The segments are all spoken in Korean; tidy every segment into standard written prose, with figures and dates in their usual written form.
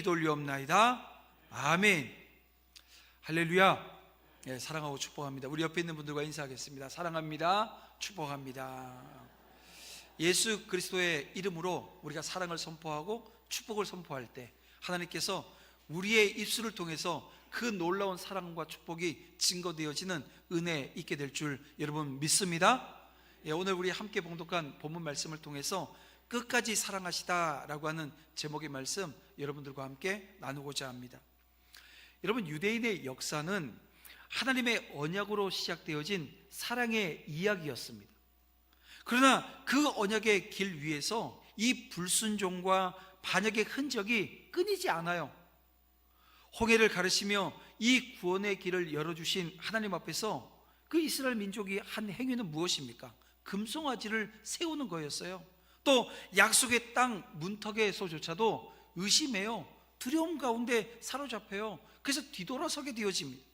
기도 올리옵나이다. 아멘. 할렐루야. 네, 사랑하고 축복합니다. 우리 옆에 있는 분들과 인사하겠습니다. 사랑합니다. 축복합니다. 예수 그리스도의 이름으로 우리가 사랑을 선포하고 축복을 선포할 때 하나님께서 우리의 입술을 통해서 그 놀라운 사랑과 축복이 증거되어지는 은혜 있게 될 줄 여러분 믿습니다. 오늘 우리 함께 봉독한 본문 말씀을 통해서 끝까지 사랑하시다라고 하는 제목의 말씀 여러분들과 함께 나누고자 합니다. 여러분, 유대인의 역사는 하나님의 언약으로 시작되어진 사랑의 이야기였습니다. 그러나 그 언약의 길 위에서 이 불순종과 반역의 흔적이 끊이지 않아요. 홍해를 가르시며 이 구원의 길을 열어주신 하나님 앞에서 그 이스라엘 민족이 한 행위는 무엇입니까? 금송아지를 세우는 거였어요. 또 약속의 땅 문턱에서조차도 의심해요. 두려움 가운데 사로잡혀요. 그래서 뒤돌아서게 되어집니다.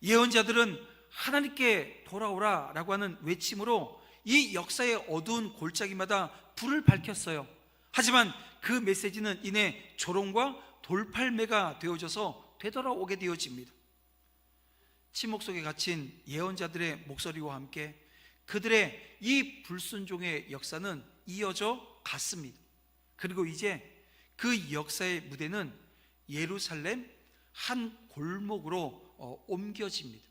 예언자들은 하나님께 돌아오라 라고 하는 외침으로 이 역사의 어두운 골짜기마다 불을 밝혔어요. 하지만 그 메시지는 이내 조롱과 돌팔매가 되어져서 되돌아오게 되어집니다. 침묵 속에 갇힌 예언자들의 목소리와 함께 그들의 이 불순종의 역사는 이어져 갔습니다. 그리고 이제 그 역사의 무대는 예루살렘 한 골목으로 옮겨집니다.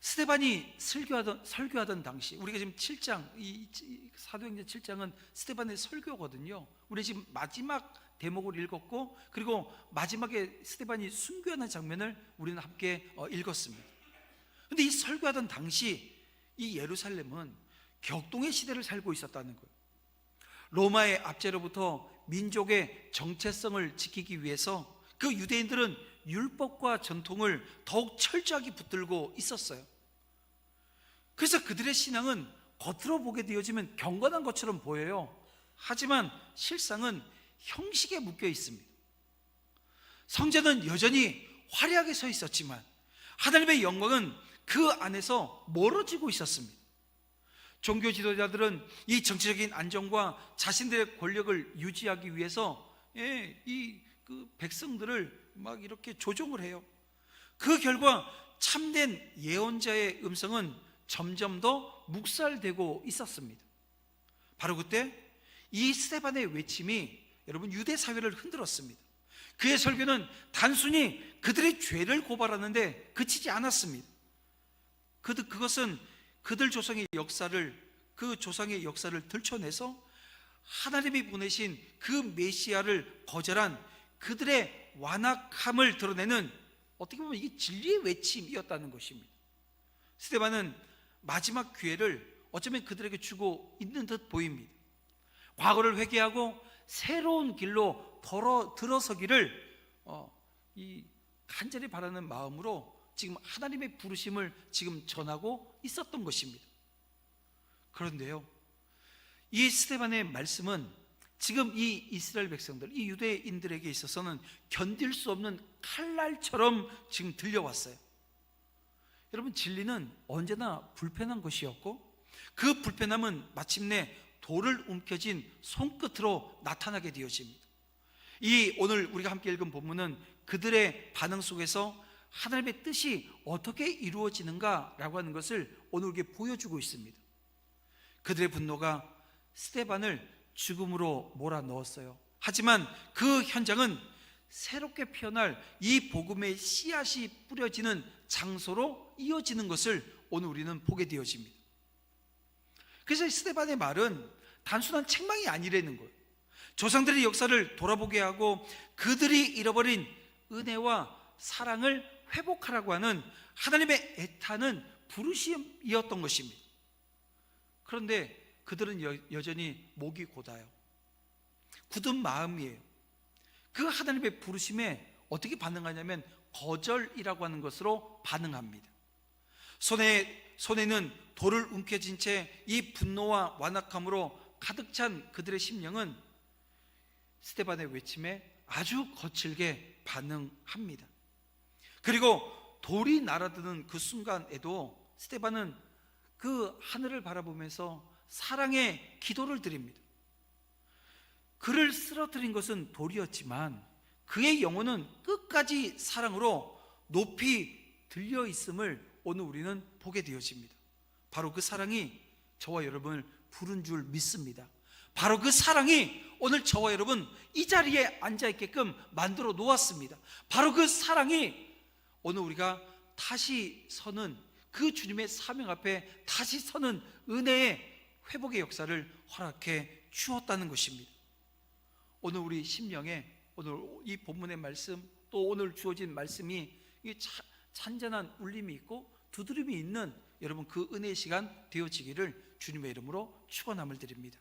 스데반이 설교하던 당시, 우리가 지금 7장, 이 사도행전 7장은 스데반의 설교거든요. 우리 지금 마지막 대목을 읽었고, 그리고 마지막에 스데반이 순교하는 장면을 우리는 함께 읽었습니다. 그런데 이 설교하던 당시 이 예루살렘은 격동의 시대를 살고 있었다는 거예요. 로마의 압제로부터 민족의 정체성을 지키기 위해서 그 유대인들은 율법과 전통을 더욱 철저하게 붙들고 있었어요. 그래서 그들의 신앙은 겉으로 보게 되어지면 경건한 것처럼 보여요. 하지만 실상은 형식에 묶여 있습니다. 성전은 여전히 화려하게 서 있었지만 하나님의 영광은 그 안에서 멀어지고 있었습니다. 종교 지도자들은 이 정치적인 안정과 자신들의 권력을 유지하기 위해서 그 백성들을 막 이렇게 조종을 해요. 그 결과 참된 예언자의 음성은 점점 더 묵살되고 있었습니다. 바로 그때 이 스데반의 외침이 여러분 유대 사회를 흔들었습니다. 그의 설교는 단순히 그들의 죄를 고발하는데 그치지 않았습니다. 그것은 그들 조상의 역사를, 그 조상의 역사를 들춰내서 하나님이 보내신 그 메시아를 거절한 그들의 완악함을 드러내는, 어떻게 보면 이게 진리의 외침이었다는 것입니다. 스데반은 마지막 기회를 어쩌면 그들에게 주고 있는 듯 보입니다. 과거를 회개하고 새로운 길로 들어서기를 간절히 바라는 마음으로 지금 하나님의 부르심을 지금 전하고 있었던 것입니다. 그런데요, 이 스데반의 말씀은 지금 이 이스라엘 백성들, 이 유대인들에게 있어서는 견딜 수 없는 칼날처럼 지금 들려왔어요. 여러분, 진리는 언제나 불편한 것이었고 그 불편함은 마침내 돌을 움켜쥔 손끝으로 나타나게 되어집니다. 오늘 우리가 함께 읽은 본문은 그들의 반응 속에서 하나님의 뜻이 어떻게 이루어지는가라고 하는 것을 오늘 우리에게 보여주고 있습니다. 그들의 분노가 스데반을 죽음으로 몰아넣었어요. 하지만 그 현장은 새롭게 피어날 이 복음의 씨앗이 뿌려지는 장소로 이어지는 것을 오늘 우리는 보게 되어집니다. 그래서 스데반의 말은 단순한 책망이 아니라는 거예요. 조상들의 역사를 돌아보게 하고 그들이 잃어버린 은혜와 사랑을 회복하라고 하는 하나님의 애타는 부르심이었던 것입니다. 그런데 그들은 여전히 목이 곧아요. 굳은 마음이에요. 그 하나님의 부르심에 어떻게 반응하냐면 거절이라고 하는 것으로 반응합니다. 손에는 돌을 움켜쥔 채 이 분노와 완악함으로 가득 찬 그들의 심령은 스데반의 외침에 아주 거칠게 반응합니다. 그리고 돌이 날아드는 그 순간에도 스데반은 그 하늘을 바라보면서 사랑의 기도를 드립니다. 그를 쓰러뜨린 것은 돌이었지만 그의 영혼은 끝까지 사랑으로 높이 들려 있음을 오늘 우리는 보게 되어집니다. 바로 그 사랑이 저와 여러분을 부른 줄 믿습니다. 바로 그 사랑이 오늘 저와 여러분 이 자리에 앉아 있게끔 만들어 놓았습니다. 바로 그 사랑이 오늘 우리가 다시 서는 그 주님의 사명 앞에 다시 서는 은혜의 회복의 역사를 허락해 주었다는 것입니다. 오늘 우리 심령에 오늘 이 본문의 말씀, 또 오늘 주어진 말씀이 잔잔한 울림이 있고 두드림이 있는 여러분 그 은혜의 시간 되어지기를 주님의 이름으로 축원함을 드립니다.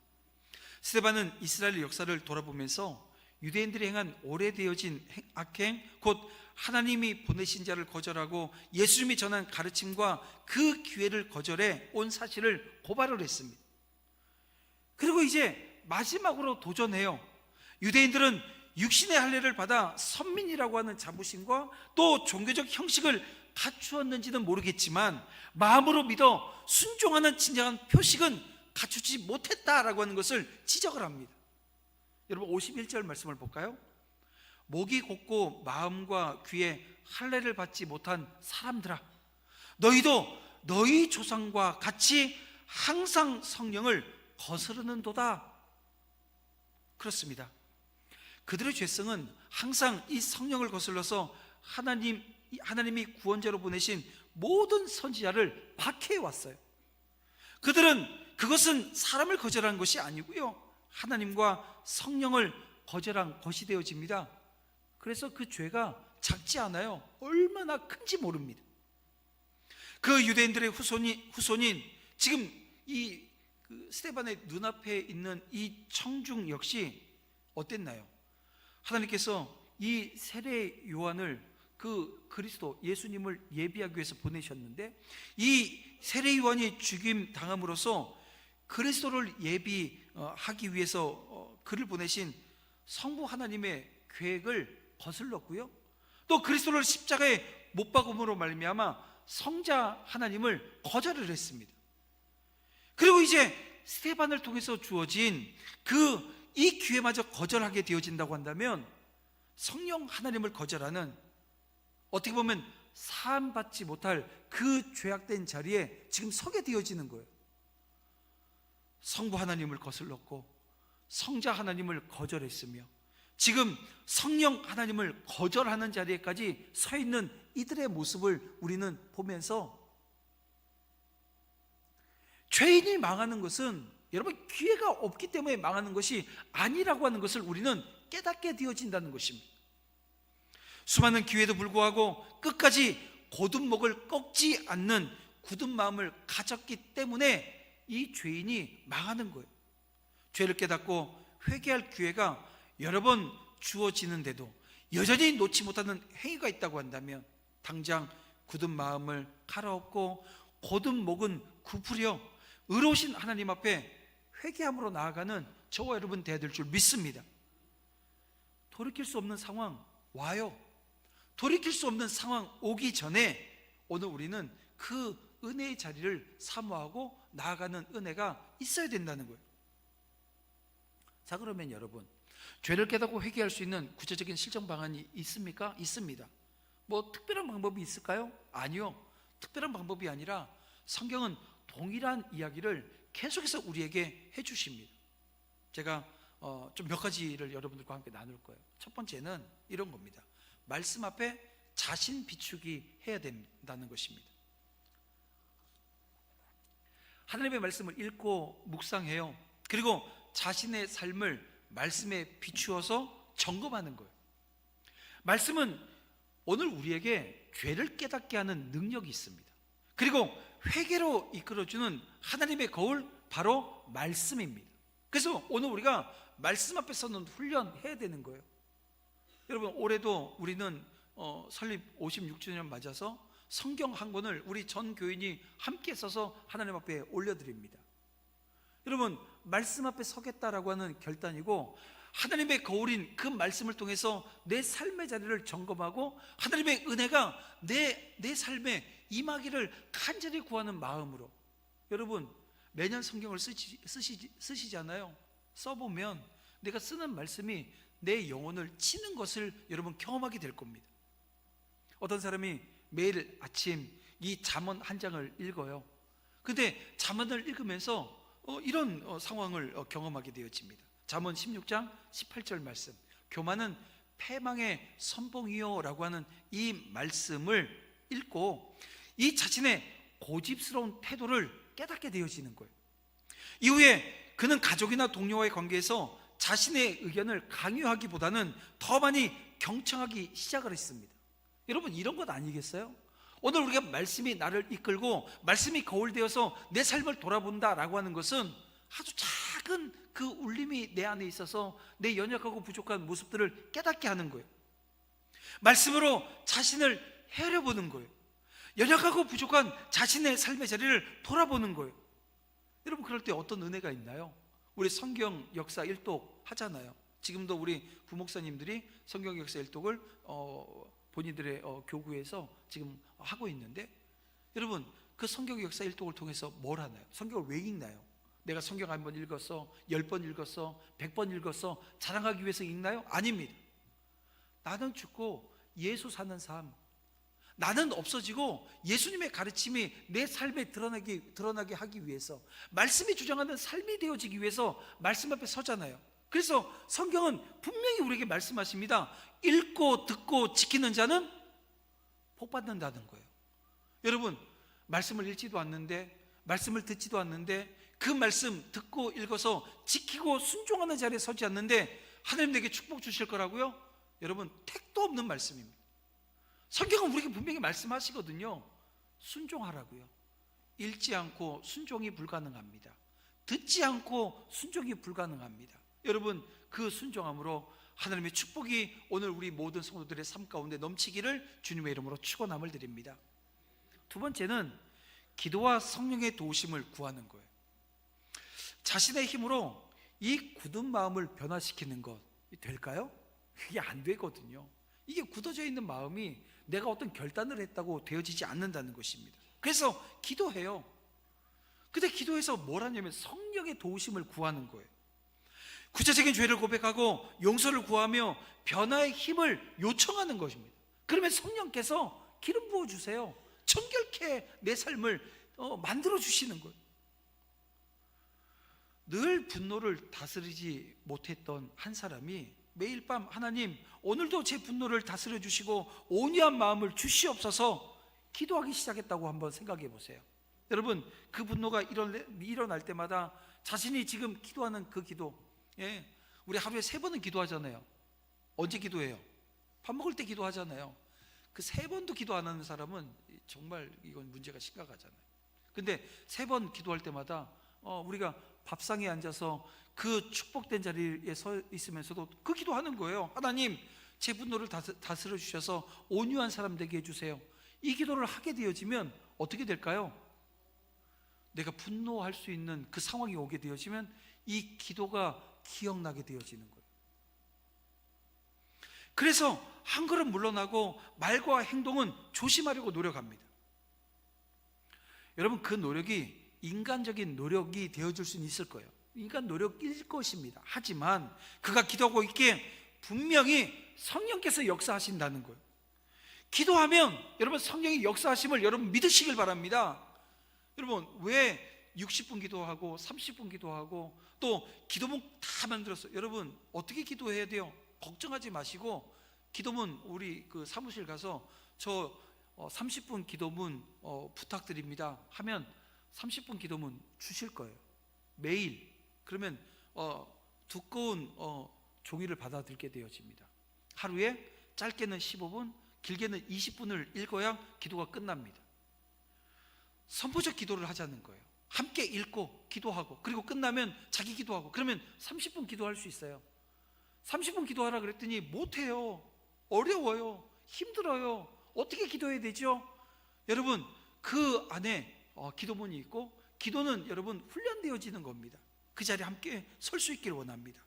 스데반은 이스라엘 역사를 돌아보면서 유대인들이 행한 오래되어진 악행, 곧 하나님이 보내신 자를 거절하고 예수님이 전한 가르침과 그 기회를 거절해 온 사실을 고발을 했습니다. 그리고 이제 마지막으로 도전해요. 유대인들은 육신의 할례를 받아 선민이라고 하는 자부심과 또 종교적 형식을 갖추었는지는 모르겠지만 마음으로 믿어 순종하는 진정한 표식은 갖추지 못했다라고 하는 것을 지적을 합니다. 여러분 51절 말씀을 볼까요? 목이 곧고 마음과 귀에 할례를 받지 못한 사람들아, 너희도 너희 조상과 같이 항상 성령을 거스르는도다. 그렇습니다. 그들의 죄성은 항상 이 성령을 거슬러서 하나님이 구원자로 보내신 모든 선지자를 박해해 왔어요. 그것은 사람을 거절한 것이 아니고요, 하나님과 성령을 거절한 것이 되어집니다. 그래서 그 죄가 작지 않아요. 얼마나 큰지 모릅니다. 그 유대인들의 후손인 지금 이 스데반의 눈앞에 있는 이 청중 역시 어땠나요? 하나님께서 이 세례 요한을 그 그리스도 예수님을 예비하기 위해서 보내셨는데, 이 세례 요한이 죽임 당함으로써 그리스도를 예비하기 위해서 그를 보내신 성부 하나님의 계획을 거슬렀고요, 또 그리스도를 십자가에 못 박음으로 말미암아 성자 하나님을 거절을 했습니다. 그리고 이제 스데반을 통해서 주어진 이 기회마저 거절하게 되어진다고 한다면 성령 하나님을 거절하는, 어떻게 보면 사함받지 못할 그 죄악된 자리에 지금 서게 되어지는 거예요. 성부 하나님을 거슬렀고 성자 하나님을 거절했으며 지금 성령 하나님을 거절하는 자리에까지 서 있는 이들의 모습을 우리는 보면서, 죄인이 망하는 것은 여러분 기회가 없기 때문에 망하는 것이 아니라고 하는 것을 우리는 깨닫게 되어진다는 것입니다. 수많은 기회도 불구하고 끝까지 곧은 목을 꺾지 않는 굳은 마음을 가졌기 때문에 이 죄인이 망하는 거예요. 죄를 깨닫고 회개할 기회가 여러 번 주어지는데도 여전히 놓지 못하는 행위가 있다고 한다면 당장 굳은 마음을 갈아엎고 곧은 목은 굽으려 의로우신 하나님 앞에 회개함으로 나아가는 저와 여러분 되어야 될 줄 믿습니다. 돌이킬 수 없는 상황 와요. 돌이킬 수 없는 상황 오기 전에 오늘 우리는 그 은혜의 자리를 사모하고 나아가는 은혜가 있어야 된다는 거예요. 자, 그러면 여러분, 죄를 깨닫고 회개할 수 있는 구체적인 실천 방안이 있습니까? 있습니다. 뭐 특별한 방법이 있을까요? 아니요. 특별한 방법이 아니라 성경은 동일한 이야기를 계속해서 우리에게 해주십니다. 제가 좀 몇 가지를 여러분들과 함께 나눌 거예요. 첫 번째는 이런 겁니다. 말씀 앞에 자신 비추기 해야 된다는 것입니다. 하나님의 말씀을 읽고 묵상해요. 그리고 자신의 삶을 말씀에 비추어서 점검하는 거예요. 말씀은 오늘 우리에게 죄를 깨닫게 하는 능력이 있습니다. 그리고 회개로 이끌어주는 하나님의 거울, 바로 말씀입니다. 그래서 오늘 우리가 말씀 앞에 서는 훈련해야 되는 거예요. 여러분, 올해도 우리는 설립 56주년 맞아서 성경 한 권을 우리 전 교인이 함께 써서 하나님 앞에 올려드립니다. 여러분, 말씀 앞에 서겠다라고 하는 결단이고, 하나님의 거울인 그 말씀을 통해서 내 삶의 자리를 점검하고 하나님의 은혜가 내 삶에 임하기를 간절히 구하는 마음으로, 여러분 매년 성경을 쓰시잖아요. 써보면 내가 쓰는 말씀이 내 영혼을 치는 것을 여러분 경험하게 될 겁니다. 어떤 사람이 매일 아침 이 잠언 한 장을 읽어요. 근데 잠언을 읽으면서 이런 상황을 경험하게 되어집니다. 잠언 16장 18절 말씀, 교만은 패망의 선봉이요 라고 하는 이 말씀을 읽고 이 자신의 고집스러운 태도를 깨닫게 되어지는 거예요. 이후에 그는 가족이나 동료와의 관계에서 자신의 의견을 강요하기보다는 더 많이 경청하기 시작을 했습니다. 여러분, 이런 것 아니겠어요? 오늘 우리가 말씀이 나를 이끌고 말씀이 거울 되어서 내 삶을 돌아본다라고 하는 것은 아주 작은 그 울림이 내 안에 있어서 내 연약하고 부족한 모습들을 깨닫게 하는 거예요. 말씀으로 자신을 헤아려보는 거예요. 연약하고 부족한 자신의 삶의 자리를 돌아보는 거예요. 여러분, 그럴 때 어떤 은혜가 있나요? 우리 성경 역사 일독 하잖아요. 지금도 우리 부목사님들이 성경 역사 일독을 본인들의 교구에서 지금 하고 있는데, 여러분, 그 성경 역사 일독을 통해서 뭘 하나요? 성경을 왜 읽나요? 내가 성경 한 번 읽었어, 10번 읽었어, 100번 읽었어 자랑하기 위해서 읽나요? 아닙니다. 나는 죽고 예수 사는 삶, 나는 없어지고 예수님의 가르침이 내 삶에 드러나게 하기 위해서, 말씀이 주장하는 삶이 되어지기 위해서 말씀 앞에 서잖아요. 그래서 성경은 분명히 우리에게 말씀하십니다. 읽고 듣고 지키는 자는 복 받는다는 거예요. 여러분, 말씀을 읽지도 않는데, 말씀을 듣지도 않는데, 그 말씀 듣고 읽어서 지키고 순종하는 자리에 서지 않는데 하나님 내게 축복 주실 거라고요? 여러분, 택도 없는 말씀입니다. 성경은 우리에게 분명히 말씀하시거든요. 순종하라고요. 읽지 않고 순종이 불가능합니다. 듣지 않고 순종이 불가능합니다. 여러분, 그 순종함으로 하나님의 축복이 오늘 우리 모든 성도들의 삶 가운데 넘치기를 주님의 이름으로 축원함을 드립니다. 두 번째는 기도와 성령의 도우심을 구하는 거예요. 자신의 힘으로 이 굳은 마음을 변화시키는 것 될까요? 그게 안 되거든요. 이게 굳어져 있는 마음이 내가 어떤 결단을 했다고 되어지지 않는다는 것입니다. 그래서 기도해요. 근데 기도해서 뭘 하냐면 성령의 도우심을 구하는 거예요. 구체적인 죄를 고백하고 용서를 구하며 변화의 힘을 요청하는 것입니다. 그러면 성령께서 기름 부어주세요. 정결케 내 삶을 만들어 주시는 거예요. 늘 분노를 다스리지 못했던 한 사람이 매일 밤, 하나님 오늘도 제 분노를 다스려 주시고 온유한 마음을 주시옵소서 기도하기 시작했다고 한번 생각해 보세요. 여러분, 그 분노가 일어날 때마다 자신이 지금 기도하는 그 기도, 우리 하루에 3번은 기도하잖아요. 언제 기도해요? 밥 먹을 때 기도하잖아요. 그 3번도 기도 안 하는 사람은 정말 이건 문제가 심각하잖아요. 근데 3번 기도할 때마다 우리가 밥상에 앉아서 그 축복된 자리에 서 있으면서도 그 기도하는 거예요. 하나님, 제 분노를 다스려 주셔서 온유한 사람 되게 해주세요. 이 기도를 하게 되어지면 어떻게 될까요? 내가 분노할 수 있는 그 상황이 오게 되어지면 이 기도가 기억나게 되어지는 거예요. 그래서 한 걸음 물러나고 말과 행동은 조심하려고 노력합니다. 여러분, 그 노력이 인간적인 노력이 되어줄 수는 있을 거예요. 인간 노력일 것입니다. 하지만 그가 기도하고 있기에 분명히 성령께서 역사하신다는 거예요. 기도하면 여러분 성령의 역사하심을 여러분 믿으시길 바랍니다. 여러분, 왜 60분 기도하고 30분 기도하고 또 기도문 다 만들었어요. 여러분, 어떻게 기도해야 돼요? 걱정하지 마시고 기도문 우리 그 사무실 가서 저 30분 기도문 부탁드립니다 하면 30분 기도문 주실 거예요. 매일. 그러면 두꺼운 종이를 받아들게 되어집니다. 하루에 짧게는 15분, 길게는 20분을 읽어야 기도가 끝납니다. 선포적 기도를 하자는 거예요. 함께 읽고 기도하고 그리고 끝나면 자기 기도하고 그러면 30분 기도할 수 있어요. 30분 기도하라 그랬더니 못해요. 어려워요. 힘들어요. 어떻게 기도해야 되죠? 여러분, 그 안에 기도문이 있고 기도는 여러분 훈련되어지는 겁니다. 그 자리에 함께 설 수 있기를 원합니다.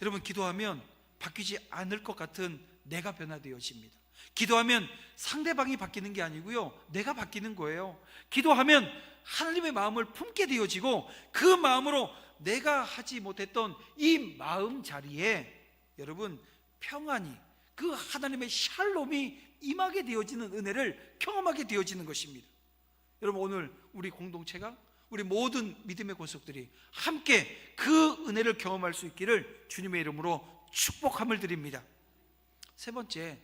여러분, 기도하면 바뀌지 않을 것 같은 내가 변화되어집니다. 기도하면 상대방이 바뀌는 게 아니고요, 내가 바뀌는 거예요. 기도하면 하나님의 마음을 품게 되어지고 그 마음으로 내가 하지 못했던 이 마음 자리에 여러분 평안이, 그 하나님의 샬롬이 임하게 되어지는 은혜를 경험하게 되어지는 것입니다. 여러분, 오늘 우리 공동체가, 우리 모든 믿음의 권속들이 함께 그 은혜를 경험할 수 있기를 주님의 이름으로 축복함을 드립니다. 세 번째,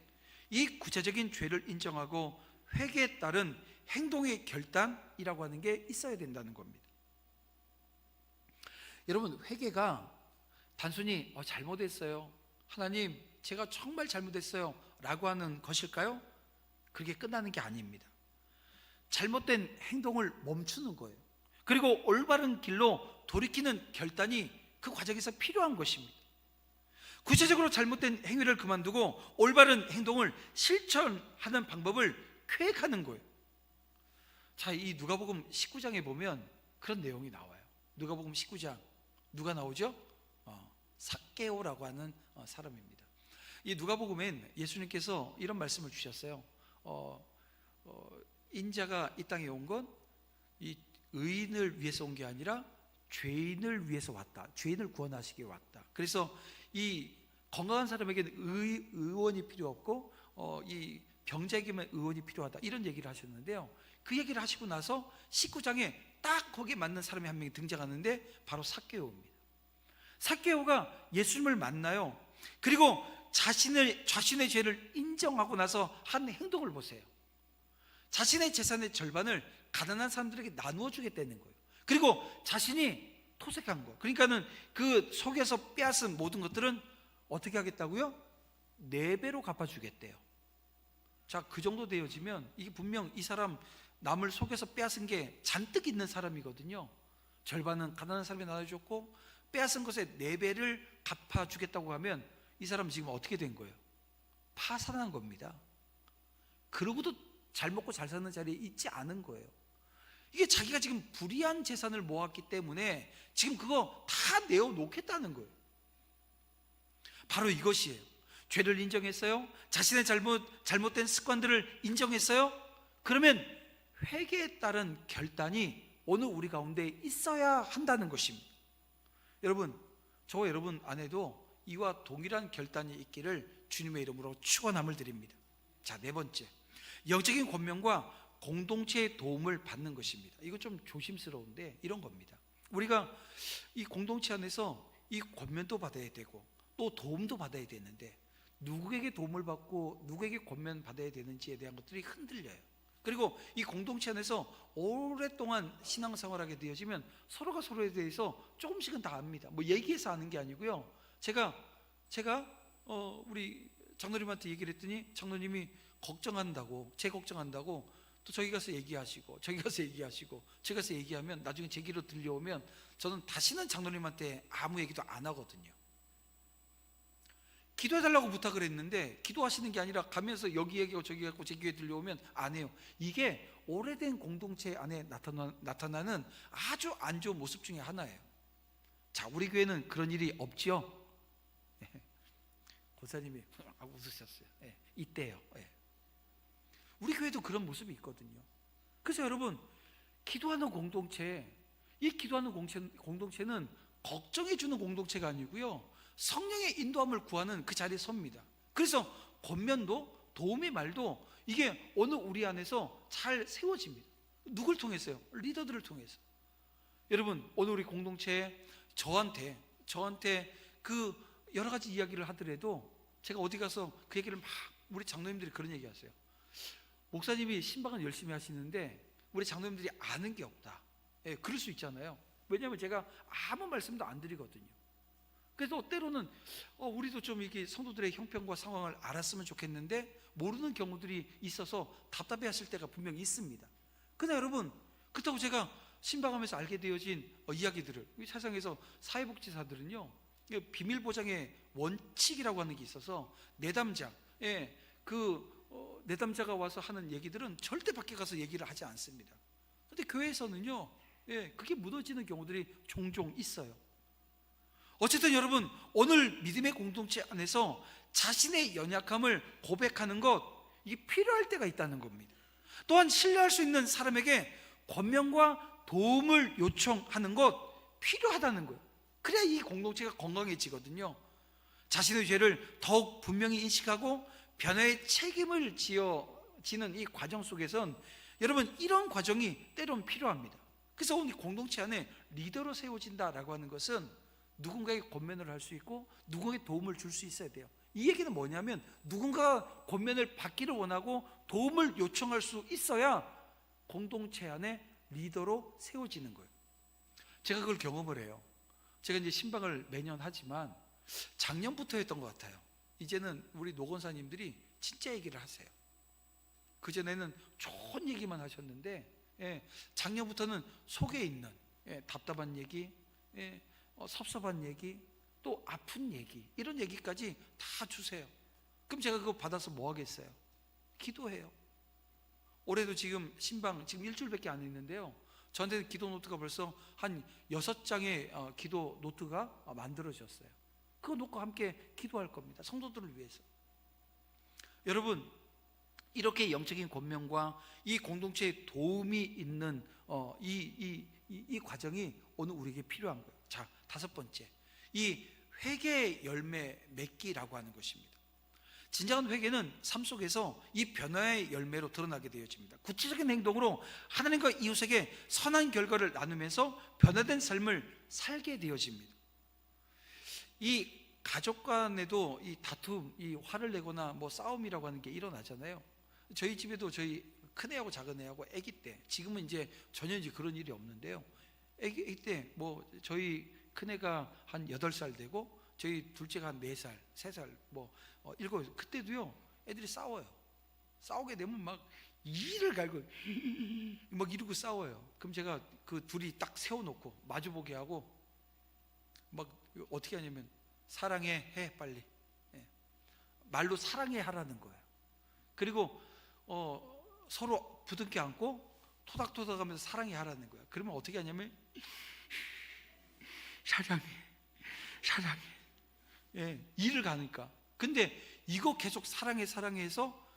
이 구체적인 죄를 인정하고 회개에 따른 행동의 결단이라고 하는 게 있어야 된다는 겁니다. 여러분, 회개가 단순히 잘못했어요, 하나님 제가 정말 잘못했어요 라고 하는 것일까요? 그게 끝나는 게 아닙니다. 잘못된 행동을 멈추는 거예요. 그리고 올바른 길로 돌이키는 결단이 그 과정에서 필요한 것입니다. 구체적으로 잘못된 행위를 그만두고 올바른 행동을 실천하는 방법을 계획하는 거예요. 자, 이 누가복음 19장에 보면 그런 내용이 나와요. 누가복음 19장 누가 나오죠? 삭개오라고 하는 사람입니다. 이 누가복음엔 예수님께서 이런 말씀을 주셨어요. 인자가 이 땅에 온 건 이 의인을 위해서 온 게 아니라 죄인을 위해서 왔다. 죄인을 구원하시기 위해 왔다. 그래서 이 건강한 사람에게는 의원이 필요 없고 이 병자에게만 의원이 필요하다, 이런 얘기를 하셨는데요. 그 얘기를 하시고 나서 19장에 딱 거기에 맞는 사람이 한 명이 등장하는데 바로 삭개오입니다. 삭개오가 예수님을 만나요. 그리고 자신의 죄를 인정하고 나서 한 행동을 보세요. 자신의 재산의 절반을 가난한 사람들에게 나누어 주겠다는 거예요. 그리고 자신이 토색한 거, 그러니까는 그 속에서 빼앗은 모든 것들은 어떻게 하겠다고요? 4배로 갚아주겠대요. 자, 그 정도 되어지면 이게 분명 이 사람 남을 속에서 빼앗은 게 잔뜩 있는 사람이거든요. 절반은 가난한 사람이 나눠줬고 빼앗은 것의 4배를 갚아주겠다고 하면 이 사람 지금 어떻게 된 거예요? 파산한 겁니다. 그러고도 잘 먹고 잘 사는 자리에 있지 않은 거예요. 이게 자기가 지금 불이한 재산을 모았기 때문에 지금 그거 다 내어놓겠다는 거예요. 바로 이것이에요. 죄를 인정했어요? 자신의 잘못된 습관들을 인정했어요? 그러면 회개에 따른 결단이 오늘 우리 가운데 있어야 한다는 것입니다. 여러분, 저와 여러분 안에도 이와 동일한 결단이 있기를 주님의 이름으로 축원함을 드립니다. 자, 네 번째, 영적인 권면과 공동체의 도움을 받는 것입니다. 이거 좀 조심스러운데 이런 겁니다. 우리가 이 공동체 안에서 이 권면도 받아야 되고 또 도움도 받아야 되는데 누구에게 도움을 받고 누구에게 권면 받아야 되는지에 대한 것들이 흔들려요. 그리고 이 공동체 안에서 오랫동안 신앙생활하게 되어지면 서로가 서로에 대해서 조금씩은 다 압니다. 뭐 얘기해서 아는 게 아니고요. 제가 우리 장로님한테 얘기를 했더니 장로님이 걱정한다고, 제 걱정한다고 또 저기 가서 얘기하시고 저기 가서 얘기하시고 저기 가서 얘기하면 나중에 제 귀로 들려오면 저는 다시는 장로님한테 아무 얘기도 안 하거든요. 기도해달라고 부탁을 했는데 기도하시는 게 아니라 가면서 여기 얘기하고 저기 하고 제 귀에 들려오면 안 해요. 이게 오래된 공동체 안에 나타나는 아주 안 좋은 모습 중에 하나예요. 자, 우리 교회는 그런 일이 없지요? 고사님이 웃으셨어요. 있대요. 우리 교회도 그런 모습이 있거든요. 그래서 여러분, 기도하는 공동체, 이 기도하는 공동체는 걱정해주는 공동체가 아니고요, 성령의 인도함을 구하는 그 자리에 섭니다. 그래서 권면도 도움의 말도 이게 오늘 우리 안에서 잘 세워집니다. 누굴 통해서요? 리더들을 통해서. 여러분, 오늘 우리 공동체에 저한테 그 여러 가지 이야기를 하더라도 제가 어디 가서 그 얘기를 막, 우리 장로님들이 그런 얘기 하세요. 목사님이 신방은 열심히 하시는데 우리 장로님들이 아는 게 없다. 그럴 수 있잖아요. 왜냐하면 제가 아무 말씀도 안 드리거든요. 그래서 때로는 우리도 좀 이렇게 성도들의 형편과 상황을 알았으면 좋겠는데 모르는 경우들이 있어서 답답해하실 때가 분명히 있습니다. 그러나 여러분, 그렇다고 제가 신방하면서 알게 되어진 이야기들을, 세상에서 사회복지사들은요, 비밀보장의 원칙이라고 하는 게 있어서 내담자, 내담자가 와서 하는 얘기들은 절대 밖에 가서 얘기를 하지 않습니다. 그런데 교회에서는요, 그게 무너지는 경우들이 종종 있어요. 어쨌든 여러분, 오늘 믿음의 공동체 안에서 자신의 연약함을 고백하는 것, 이게 필요할 때가 있다는 겁니다. 또한 신뢰할 수 있는 사람에게 권면과 도움을 요청하는 것, 필요하다는 거예요. 그래야 이 공동체가 건강해지거든요. 자신의 죄를 더욱 분명히 인식하고 변화의 책임을 지는 이 과정 속에선 여러분 이런 과정이 때로는 필요합니다. 그래서 오늘 공동체 안에 리더로 세워진다라고 하는 것은 누군가에게 권면을 할 수 있고 누군가에게 도움을 줄 수 있어야 돼요. 이 얘기는 뭐냐면 누군가가 권면을 받기를 원하고 도움을 요청할 수 있어야 공동체 안에 리더로 세워지는 거예요. 제가 그걸 경험을 해요. 제가 이제 신방을 매년 하지만 작년부터 했던 것 같아요. 이제는 우리 노건사님들이 진짜 얘기를 하세요. 그전에는 좋은 얘기만 하셨는데 작년부터는 속에 있는 답답한 얘기, 섭섭한 얘기, 또 아픈 얘기, 이런 얘기까지 다 주세요. 그럼 제가 그거 받아서 뭐 하겠어요? 기도해요. 올해도 지금 신방 지금 일주일밖에 안 했는데요, 저한테 기도 노트가 벌써 한 6장의 기도 노트가 만들어졌어요. 그거 놓고 함께 기도할 겁니다. 성도들을 위해서. 여러분, 이렇게 영적인 권면과 이 공동체에 도움이 있는 이 과정이 오늘 우리에게 필요한 거예요. 자, 5번째, 이 회개의 열매 맺기라고 하는 것입니다. 진정한 회개는 삶 속에서 이 변화의 열매로 드러나게 되어집니다. 구체적인 행동으로 하나님과 이웃에게 선한 결과를 나누면서 변화된 삶을 살게 되어집니다. 이 가족 간에도 이 다툼, 이 화를 내거나 뭐 싸움이라고 하는 게 일어나잖아요. 저희 집에도 저희 큰애하고 작은애하고 아기 때, 지금은 이제 전혀 이제 그런 일이 없는데요, 아기 때 뭐 저희 큰애가 한 8살 되고 저희 둘째가 한 4살, 3살, 뭐 7살, 그때도요 애들이 싸워요. 싸우게 되면 막 이를 갈고 막 이러고 싸워요. 그럼 제가 그 둘이 딱 세워놓고 마주보게 하고 막 어떻게 하냐면 사랑해 해 빨리, 말로 사랑해 하라는 거예요. 그리고 서로 부둥켜 안고 토닥토닥 하면서 사랑해 하라는 거예요. 그러면 어떻게 하냐면 사랑해 이를 가니까. 근데 이거 계속 사랑해 해서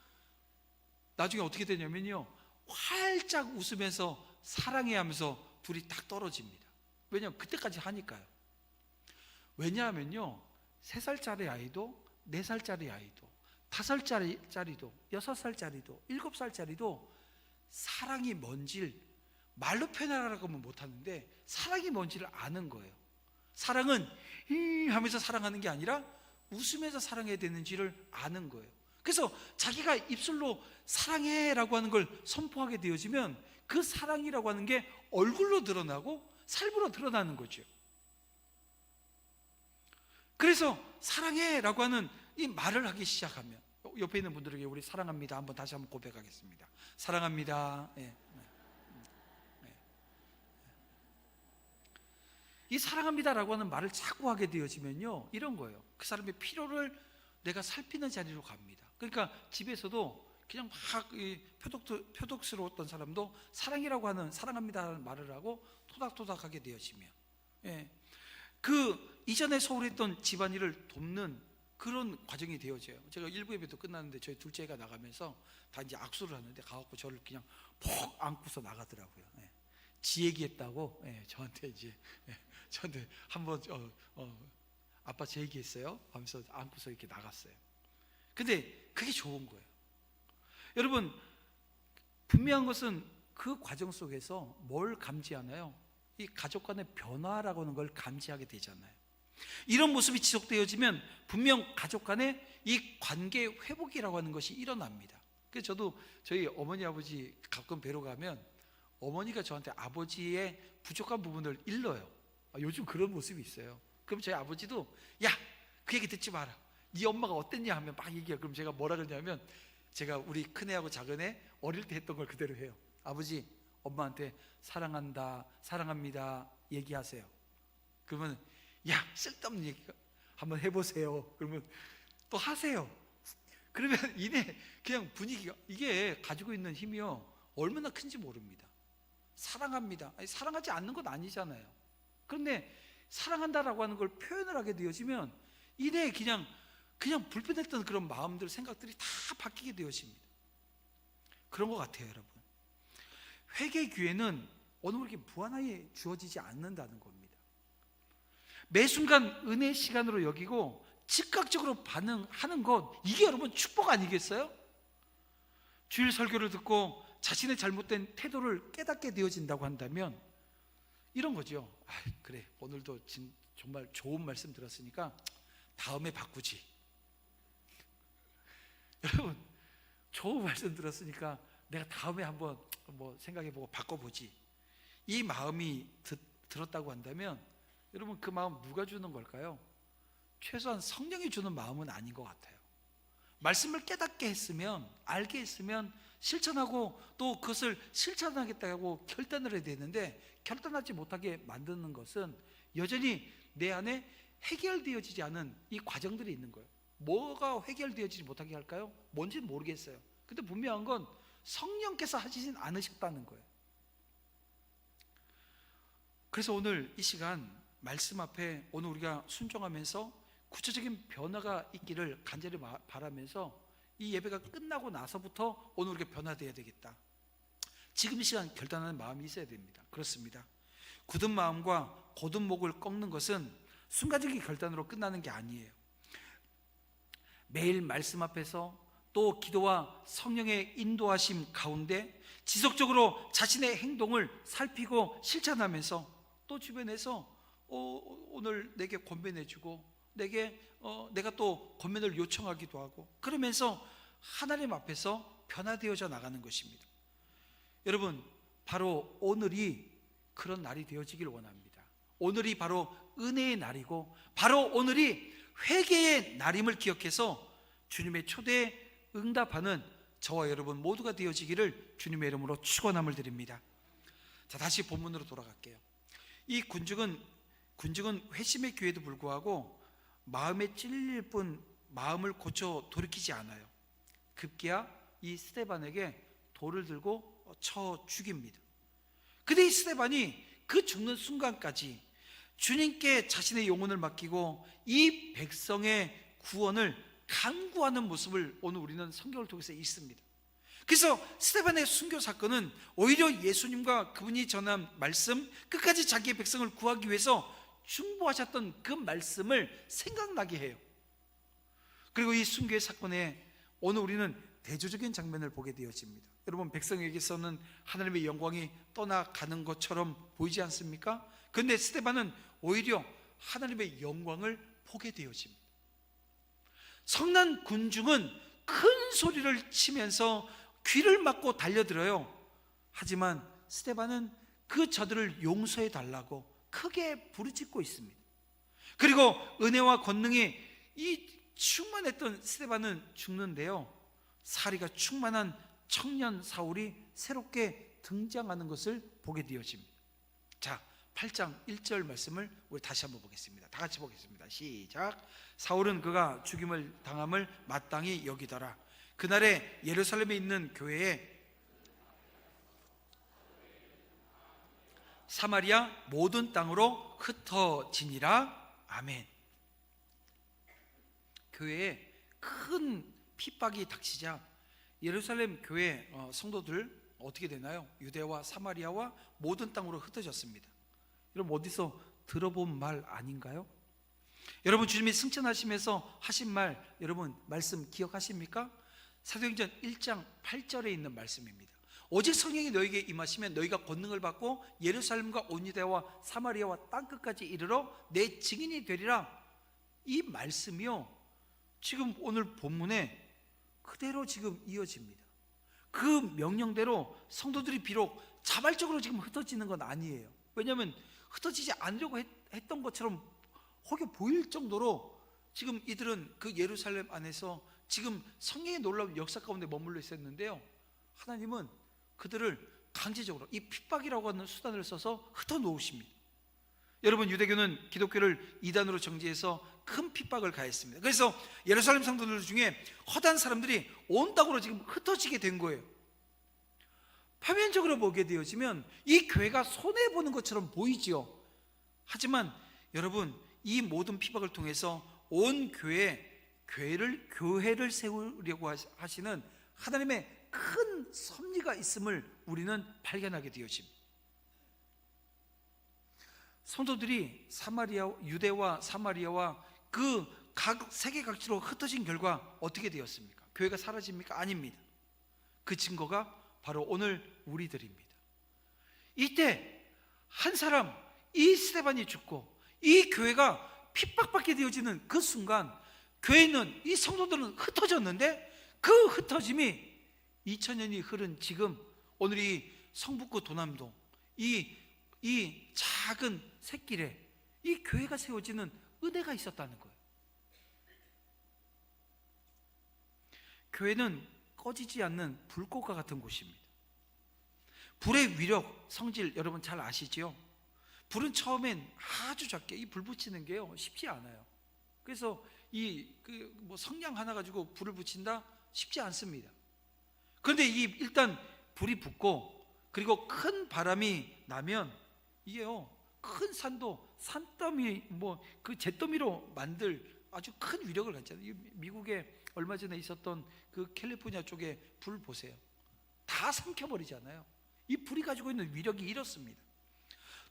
나중에 어떻게 되냐면요, 활짝 웃으면서 사랑해 하면서 둘이 딱 떨어집니다. 왜냐하면 그때까지 하니까요. 왜냐하면요, 3살짜리 아이도 4살짜리 아이도 5살짜리도 6살짜리도 7살짜리도 사랑이 뭔지를 말로 표현하라고 하면 못하는데 사랑이 뭔지를 아는 거예요. 사랑은 하면서 사랑하는 게 아니라 웃으면서 사랑해야 되는지를 아는 거예요. 그래서 자기가 입술로 사랑해라고 하는 걸 선포하게 되어지면 그 사랑이라고 하는 게 얼굴로 드러나고 삶으로 드러나는 거죠. 그래서 사랑해라고 하는 이 말을 하기 시작하면, 옆에 있는 분들에게 우리 사랑합니다 한번 다시 한번 고백하겠습니다. 사랑합니다. 이 사랑합니다라고 하는 말을 자꾸 하게 되어지면요, 이런 거예요. 그 사람의 필요를 내가 살피는 자리로 갑니다. 그러니까 집에서도 그냥 막 표독스러웠던 사람도 사랑이라고 하는, 사랑합니다라는 말을 하고 토닥토닥하게 되어지면, 그 이전에 소홀했던 집안일을 돕는 그런 과정이 되어져요. 제가 1부 예배도 끝났는데 저희 둘째가 나가면서 다 이제 악수를 하는데 가갖고 저를 그냥 푹 안고서 나가더라고요. 지 얘기했다고 저한테 이제 저한테 한번 아빠 제 얘기했어요 하면서 안고서 이렇게 나갔어요. 근데 그게 좋은 거예요. 여러분, 분명한 것은 그 과정 속에서 뭘 감지하나요? 이 가족 간의 변화라고 하는 걸 감지하게 되잖아요. 이런 모습이 지속되어지면 분명 가족 간의 이 관계 회복이라고 하는 것이 일어납니다. 그래서 저도 저희 어머니 아버지 가끔 뵈러 가면 어머니가 저한테 아버지의 부족한 부분을 일러요. 요즘 그런 모습이 있어요. 그럼 저희 아버지도 야, 그 얘기 듣지 마라, 네 엄마가 어땠냐 하면 막 얘기해요. 그럼 제가 뭐라 그러냐면, 제가 우리 큰애하고 작은애 어릴 때 했던 걸 그대로 해요. 아버지, 엄마한테 사랑한다, 사랑합니다 얘기하세요. 그러면 야, 쓸데없는 얘기 한번 해보세요. 그러면 또 하세요. 그러면 이내 그냥 분위기가, 이게 가지고 있는 힘이요 얼마나 큰지 모릅니다. 사랑합니다, 아니, 사랑하지 않는 건 아니잖아요. 그런데 사랑한다라고 하는 걸 표현을 하게 되어지면 이내 그냥 불편했던 그런 마음들, 생각들이 다 바뀌게 되어집니다. 그런 것 같아요. 여러분, 회개 기회는 어느 우리에게 무한하게 주어지지 않는다는 겁니다. 매 순간 은혜의 시간으로 여기고 즉각적으로 반응하는 것, 이게 여러분 축복 아니겠어요? 주일 설교를 듣고 자신의 잘못된 태도를 깨닫게 되어진다고 한다면 이런 거죠. 그래, 오늘도 정말 좋은 말씀 들었으니까 다음에 바꾸지. 여러분, 좋은 말씀 들었으니까 내가 다음에 한번 생각해보고 바꿔보지. 이 마음이 들었다고 한다면 여러분, 그 마음 누가 주는 걸까요? 최소한 성령이 주는 마음은 아닌 것 같아요. 말씀을 깨닫게 했으면, 알게 했으면 실천하고 또 그것을 실천하겠다고 결단을 해야 되는데, 결단하지 못하게 만드는 것은 여전히 내 안에 해결되어지지 않은 이 과정들이 있는 거예요. 뭐가 해결되어지지 못하게 할까요? 뭔지는 모르겠어요. 근데 분명한 건 성령께서 하시진 않으셨다는 거예요. 그래서 오늘 이 시간 말씀 앞에 오늘 우리가 순종하면서 구체적인 변화가 있기를 간절히 바라면서 이 예배가 끝나고 나서부터 오늘 우리가 변화되어야 되겠다, 지금 이 시간 결단하는 마음이 있어야 됩니다. 그렇습니다. 굳은 마음과 곧은 목을 꺾는 것은 순간적인 결단으로 끝나는 게 아니에요. 매일 말씀 앞에서 또 기도와 성령의 인도하심 가운데 지속적으로 자신의 행동을 살피고 실천하면서 또 주변에서 오늘 내게 권면해주고 내가 또 권면을 요청하기도 하고, 그러면서 하나님 앞에서 변화되어져 나가는 것입니다. 여러분, 바로 오늘이 그런 날이 되어지길 원합니다. 오늘이 바로 은혜의 날이고 바로 오늘이 회개의 날임을 기억해서 주님의 초대에 응답하는 저와 여러분 모두가 되어지기를 주님의 이름으로 축원함을 드립니다. 자, 다시 본문으로 돌아갈게요. 이 군중은 회심의 기회에도 불구하고 마음에 찔릴 뿐 마음을 고쳐 돌이키지 않아요. 급기야 이 스데반에게 돌을 들고 쳐 죽입니다. 근데 이 스데반이 그 죽는 순간까지 주님께 자신의 영혼을 맡기고 이 백성의 구원을 간구하는 모습을 오늘 우리는 성경을 통해서 읽습니다. 그래서 스데반의 순교 사건은 오히려 예수님과 그분이 전한 말씀, 끝까지 자기의 백성을 구하기 위해서 중보하셨던 그 말씀을 생각나게 해요. 그리고 이 순교의 사건에 오늘 우리는 대조적인 장면을 보게 되어집니다. 여러분, 백성에게서는 하나님의 영광이 떠나가는 것처럼 보이지 않습니까? 그런데 스데반은 오히려 하나님의 영광을 보게 되어집니다. 성난 군중은 큰 소리를 치면서 귀를 막고 달려들어요. 하지만 스데반은 그 저들을 용서해 달라고 크게 부르짖고 있습니다. 그리고 은혜와 권능이 이 충만했던 스데반은 죽는데요, 사리가 충만한 청년 사울이 새롭게 등장하는 것을 보게 되어집니다. 자, 8장 1절 말씀을 우리 다시 한번 보겠습니다. 다 같이 보겠습니다. 시작. 사울은 그가 죽임을 당함을 마땅히 여기더라. 그날에 예루살렘에 있는 교회에 사마리아 모든 땅으로 흩어지니라. 아멘. 교회에 큰 핍박이 닥치자 예루살렘 교회 성도들 어떻게 되나요? 유대와 사마리아와 모든 땅으로 흩어졌습니다. 여러분, 어디서 들어본 말 아닌가요? 여러분, 주님이 승천하시면서 하신 말, 여러분 말씀 기억하십니까? 사도행전 1장 8절에 있는 말씀입니다. 오직 성령이 너에게 임하시면 너희가 권능을 받고 예루살렘과 온 유대와 사마리아와 땅끝까지 이르러 내 증인이 되리라. 이 말씀이요, 지금 오늘 본문에 그대로 지금 이어집니다. 그 명령대로 성도들이 비록 자발적으로 지금 흩어지는 건 아니에요. 왜냐하면 흩어지지 않으려고 했던 것처럼 혹여 보일 정도로 지금 이들은 그 예루살렘 안에서 지금 성령의 놀라운 역사 가운데 머물러 있었는데요, 하나님은 그들을 강제적으로 이 핍박이라고 하는 수단을 써서 흩어놓으십니다. 여러분, 유대교는 기독교를 이단으로 정죄해서 큰 핍박을 가했습니다. 그래서 예루살렘 성도들 중에 허다한 사람들이 온 땅으로 지금 흩어지게 된 거예요. 표면적으로 보게 되어지면 이 교회가 손해보는 것처럼 보이지요. 하지만 여러분, 이 모든 핍박을 통해서 온 교회를 세우려고 하시는 하나님의 큰 섭리가 있음을 우리는 발견하게 되어집니다. 성도들이 유대와 사마리아와 그 각 세계 각지로 흩어진 결과 어떻게 되었습니까? 교회가 사라집니까? 아닙니다. 그 증거가 바로 오늘 우리들입니다. 이때 한 사람, 이 스데반이 죽고 이 교회가 핍박받게 되어지는 그 순간, 교회는, 이 성도들은 흩어졌는데 그 흩어짐이 2000년이 흐른 지금 오늘 이 성북구 도남동 이 작은 샛길에 이 교회가 세워지는 은혜가 있었다는 거예요. 교회는 꺼지지 않는 불꽃과 같은 곳입니다. 불의 위력, 성질 여러분 잘 아시죠? 불은 처음엔 아주 작게, 이 불 붙이는 게요 쉽지 않아요. 그래서 성냥 하나 가지고 불을 붙인다 쉽지 않습니다. 그런데 일단 불이 붙고 그리고 큰 바람이 나면 이게요 큰 산더미 그 잿더미로 만들 아주 큰 위력을 갖잖아요. 미국에 얼마 전에 있었던 그 캘리포니아 쪽에 불 보세요. 다 삼켜버리잖아요. 이 불이 가지고 있는 위력이 이렇습니다.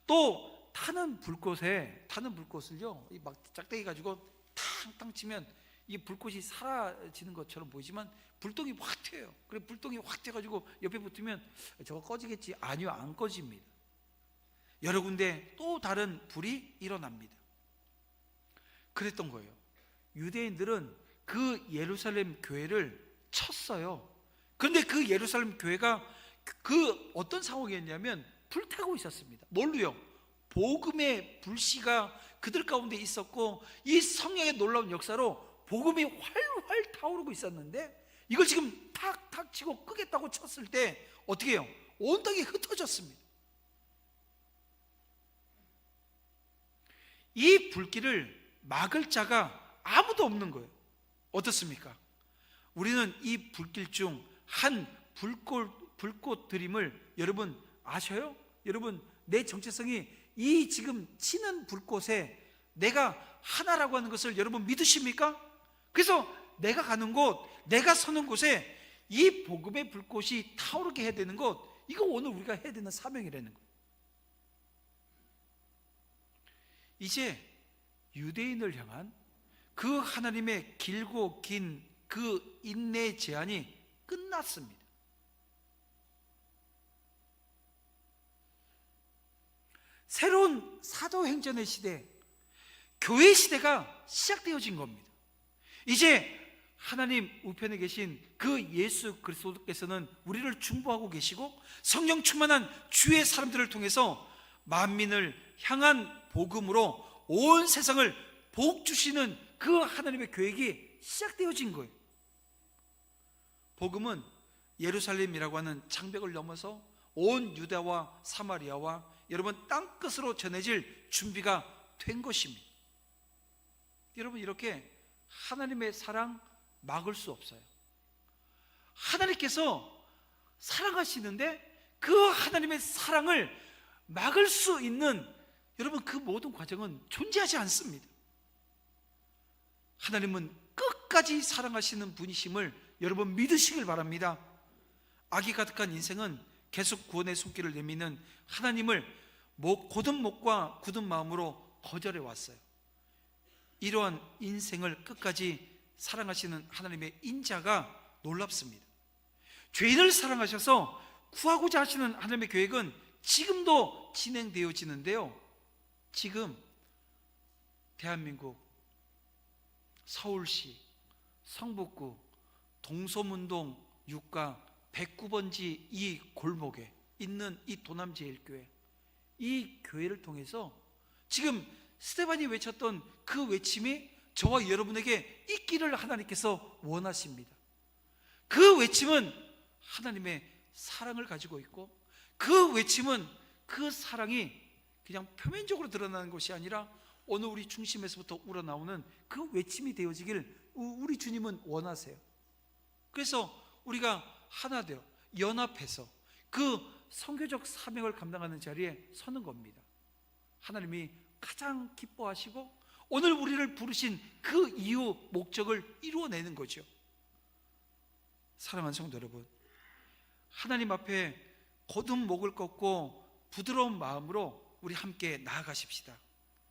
또 타는 불꽃을요 막 짝대기 가지고 탕탕 치면 이 불꽃이 사라지는 것처럼 보이지만 불똥이 확 튀어요. 그래 불똥이 확 튀어가지고 옆에 붙으면 저거 꺼지겠지? 아니요, 안 꺼집니다. 여러 군데 또 다른 불이 일어납니다. 그랬던 거예요. 유대인들은 그 예루살렘 교회를 쳤어요. 그런데 그 예루살렘 교회가 그 어떤 상황이었냐면 불타고 있었습니다. 뭘로요? 복음의 불씨가 그들 가운데 있었고 이 성령의 놀라운 역사로 복음이 활활 타오르고 있었는데 이걸 지금 탁탁 치고 끄겠다고 쳤을 때 어떻게 해요? 온 땅이 흩어졌습니다. 이 불길을 막을 자가 아무도 없는 거예요. 어떻습니까? 우리는 이 불길 중 한 불꽃 드림을 여러분 아셔요? 여러분 내 정체성이 이 지금 치는 불꽃에 내가 하나라고 하는 것을 여러분 믿으십니까? 그래서 내가 가는 곳, 내가 서는 곳에 이 복음의 불꽃이 타오르게 해야 되는 것, 이거 오늘 우리가 해야 되는 사명이라는 거예요. 이제 유대인을 향한 그 하나님의 길고 긴 그 인내의 제한이 끝났습니다. 새로운 사도행전의 시대, 교회 시대가 시작되어진 겁니다. 이제 하나님 우편에 계신 그 예수 그리스도께서는 우리를 중보하고 계시고 성령 충만한 주의 사람들을 통해서 만민을 향한 복음으로 온 세상을 복 주시는 그 하나님의 계획이 시작되어진 거예요. 복음은 예루살렘이라고 하는 장벽을 넘어서 온 유다와 사마리아와 여러분 땅끝으로 전해질 준비가 된 것입니다. 여러분 이렇게 하나님의 사랑 막을 수 없어요. 하나님께서 사랑하시는데 그 하나님의 사랑을 막을 수 있는 여러분 그 모든 과정은 존재하지 않습니다. 하나님은 끝까지 사랑하시는 분이심을 여러분 믿으시길 바랍니다. 악이 가득한 인생은 계속 구원의 손길을 내미는 하나님을 곧은 목과 굳은 마음으로 거절해 왔어요. 이러한 인생을 끝까지 사랑하시는 하나님의 인자가 놀랍습니다. 죄인을 사랑하셔서 구하고자 하시는 하나님의 계획은 지금도 진행되어지는데요. 지금 대한민국 서울시 성북구 동소문동 6가 109번지 이 골목에 있는 이 도남제일교회, 이 교회를 통해서 지금 스데반이 외쳤던 그 외침이 저와 여러분에게 있기를 하나님께서 원하십니다. 그 외침은 하나님의 사랑을 가지고 있고 그 외침은 그 사랑이 그냥 표면적으로 드러나는 것이 아니라 오늘 우리 중심에서부터 우러나오는 그 외침이 되어지길 우리 주님은 원하세요. 그래서 우리가 하나 되어 연합해서 그 선교적 사명을 감당하는 자리에 서는 겁니다. 하나님이 가장 기뻐하시고 오늘 우리를 부르신 그 이유 목적을 이루어내는 거죠. 사랑하는 성도 여러분, 하나님 앞에 곧은 목을 꺾고 부드러운 마음으로 우리 함께 나아가십시다.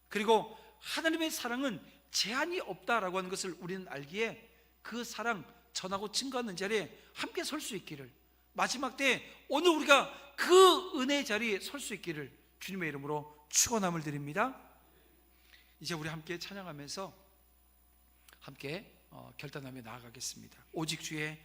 그리고 하나님의 사랑은 제한이 없다라고 하는 것을 우리는 알기에 그 사랑 전하고 증거하는 자리에 함께 설 수 있기를, 마지막 때 오늘 우리가 그 은혜의 자리에 설 수 있기를 주님의 이름으로 축원함을 드립니다. 이제 우리 함께 찬양하면서 함께 결단하며 나아가겠습니다. 오직 주의